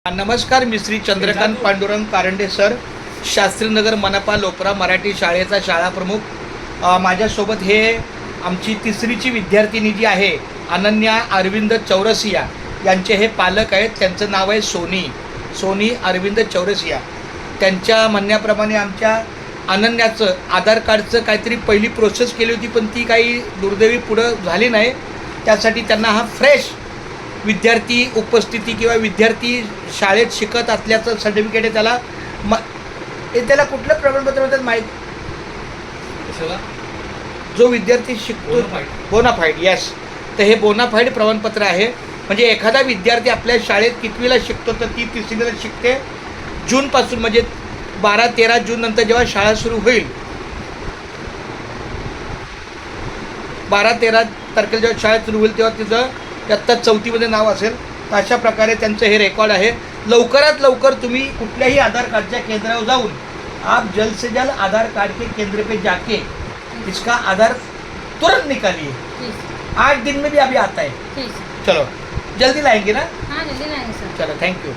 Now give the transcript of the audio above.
नमस्कार, मी श्री चंद्रकांत पांडुरंग कारंडे सर, शास्त्रीनगर मनपा लोपरा मराठी शाळेचा शाळा प्रमुख. माझ्यासोबत हे आमची तिसरीची विद्यार्थिनी जी आहे अनन्या अरविंद चौरसिया यांचे हे पालक आहेत. त्यांचं नाव आहे सोनी अरविंद चौरसिया. त्यांच्या म्हणण्याप्रमाणे आमच्या अनन्याचं आधार कार्डचं काहीतरी पहिली प्रोसेस केली होती, पण ती काही दुर्दैवी पुढं झाली नाही. त्यासाठी त्यांना हा फ्रेश विद्यार्थी उपस्थिती किंवा विद्यार्थी शाळेत शिकत असल्याचं सर्टिफिकेट आहे. त्याला कुठलं प्रमाणपत्र म्हणतात माहीत? जो विद्यार्थी शिकतो बोनाफाईड. येस, तर हे बोनाफाईड प्रमाणपत्र आहे. म्हणजे एखादा विद्यार्थी आपल्या शाळेत कितवीला शिकतो तर ती तिसरीला शिकते. जूनपासून म्हणजे 12-13 जून नंतर जेव्हा शाळा सुरू होईल, 12-13 तारखेला जेव्हा शाळा सुरू होईल तेव्हा तिचं इयत्ता 4थीमध्ये नाव असेल. तर अशा प्रकारे त्यांचं हे रेकॉर्ड आहे. लवकरात लवकर तुम्ही कुठल्याही आधार कार्डच्या केंद्रावर जाऊन आप जल्द से जल्द आधार कार्ड के केंद्र पे जाके इसका आधार तुरंत निकालिए. 8 दिन में भी अभी आता है. चलो जल्दी लाएंगे ना? हाँ, जल्दी लाएंगे सर. चलो, थैंक यू.